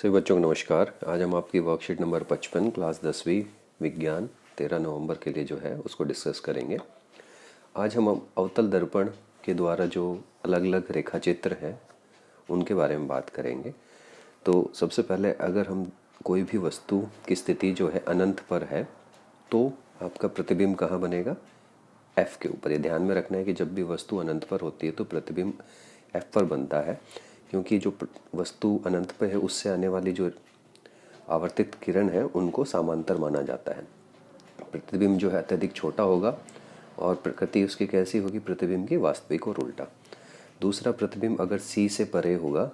सभी बच्चों को नमस्कार। आज हम आपकी वर्कशीट नंबर 55 क्लास 10वीं विज्ञान 13 नवंबर के लिए जो है उसको डिस्कस करेंगे। आज हम अवतल दर्पण के द्वारा जो अलग अलग रेखा चित्र हैं उनके बारे में बात करेंगे। तो सबसे पहले अगर हम कोई भी वस्तु की स्थिति जो है अनंत पर है तो आपका प्रतिबिंब कहाँ बनेगा? F के ऊपर। ये ध्यान में रखना है कि जब भी वस्तु अनंत पर होती है तो प्रतिबिंब F पर बनता है, क्योंकि जो वस्तु अनंत पर है उससे आने वाली जो आवर्तित किरण है उनको समांतर माना जाता है। प्रतिबिंब जो है अत्यधिक छोटा होगा और प्रकृति उसकी कैसी होगी? प्रतिबिंब की वास्तविक और उल्टा। दूसरा, प्रतिबिंब अगर C से परे होगा,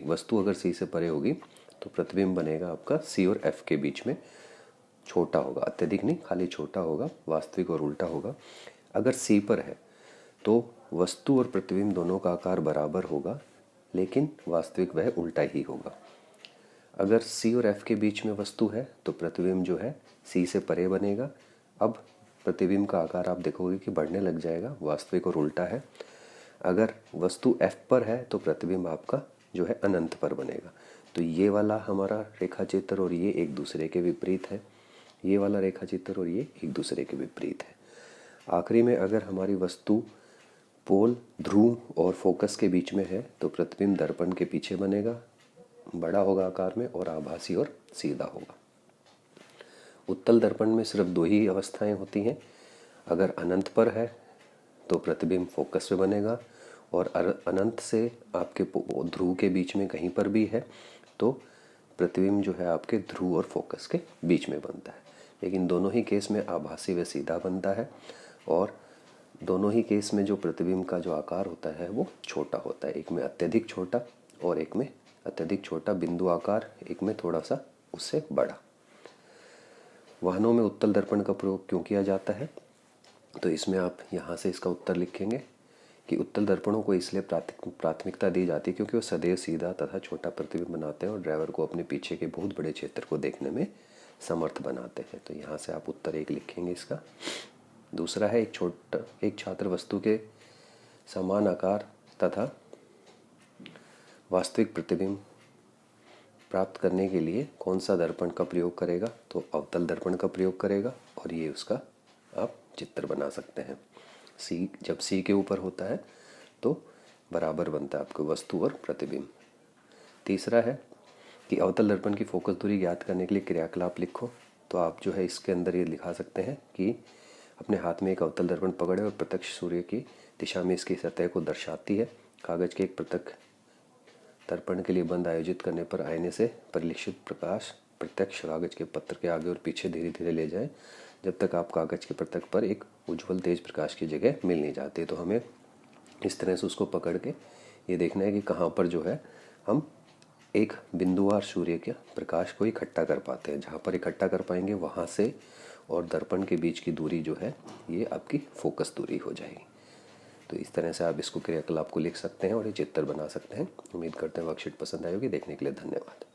वस्तु अगर C से परे होगी तो प्रतिबिंब बनेगा आपका C और F के बीच में, छोटा होगा, अत्यधिक नहीं, खाली छोटा होगा, वास्तविक और उल्टा होगा। अगर C पर है तो वस्तु और प्रतिबिंब दोनों का आकार बराबर होगा, लेकिन वास्तविक वह उल्टा ही होगा। अगर C और F के बीच में वस्तु है तो प्रतिबिंब जो है C से परे बनेगा। अब प्रतिबिंब का आकार आप देखोगे कि बढ़ने लग जाएगा, वास्तविक और उल्टा है। अगर वस्तु F पर है तो प्रतिबिंब आपका जो है अनंत पर बनेगा। तो ये वाला हमारा रेखा चित्र और ये एक दूसरे के विपरीत है, ये वाला रेखा चित्र और ये एक दूसरे के विपरीत है। आखिरी में अगर हमारी वस्तु पोल, ध्रुव और फोकस के बीच में है तो प्रतिबिंब दर्पण के पीछे बनेगा, बड़ा होगा आकार में और आभासी और सीधा होगा। उत्तल दर्पण में सिर्फ दो ही अवस्थाएं होती हैं। अगर अनंत पर है तो प्रतिबिंब फोकस पे बनेगा, और अनंत से आपके ध्रुव के बीच में कहीं पर भी है तो प्रतिबिंब जो है आपके ध्रुव और फोकस के बीच में बनता है। लेकिन दोनों ही केस में आभासी व सीधा बनता है, और दोनों ही केस में जो प्रतिबिंब का जो आकार होता है वो छोटा होता है। एक में अत्यधिक छोटा और एक में अत्यधिक छोटा बिंदु आकार, एक में थोड़ा सा उससे बड़ा। वाहनों में उत्तल दर्पण का प्रयोग क्यों किया जाता है? तो इसमें आप यहाँ से इसका उत्तर लिखेंगे कि उत्तल दर्पणों को इसलिए प्राथमिकता दी जाती है क्योंकि वो सदैव सीधा तथा छोटा प्रतिबिंब बनाते हैं और ड्राइवर को अपने पीछे के बहुत बड़े क्षेत्र को देखने में समर्थ बनाते हैं। तो यहाँ से आप उत्तर 1 लिखेंगे इसका। दूसरा है, एक छात्र वस्तु के समान आकार तथा वास्तविक प्रतिबिंब प्राप्त करने के लिए कौन सा दर्पण का प्रयोग करेगा? तो अवतल दर्पण का प्रयोग करेगा, और ये उसका आप चित्र बना सकते हैं। जब C के ऊपर होता है तो बराबर बनता है आपको वस्तु और प्रतिबिंब। तीसरा है कि अवतल दर्पण की फोकस दूरी ज्ञात करने के लिए क्रियाकलाप लिखो। तो आप जो है इसके अंदर ये लिखा सकते हैं कि अपने हाथ में एक अवतल दर्पण पकड़े और प्रत्यक्ष सूर्य की दिशा में इसकी सतह को दर्शाती है। कागज के एक पृथक दर्पण के लिए बंद आयोजित करने पर आईने से परिलक्षित प्रकाश प्रत्यक्ष कागज के पत्र के आगे और पीछे धीरे धीरे ले जाएं, जब तक आप कागज के पत्रक पर एक उज्ज्वल तेज प्रकाश की जगह मिल नहीं जाती। तो हमें इस तरह से उसको पकड़ के ये देखना है कि कहाँ पर जो है हम एक बिंदुवार सूर्य के प्रकाश को इकट्ठा कर पाते हैं। जहाँ पर इकट्ठा कर पाएंगे वहाँ से और दर्पण के बीच की दूरी जो है ये आपकी फोकस दूरी हो जाएगी। तो इस तरह से आप इसको क्रियाकलाप को लिख सकते हैं और ये चित्र बना सकते हैं। उम्मीद करते हैं वर्कशीट पसंद आई होगी। देखने के लिए धन्यवाद।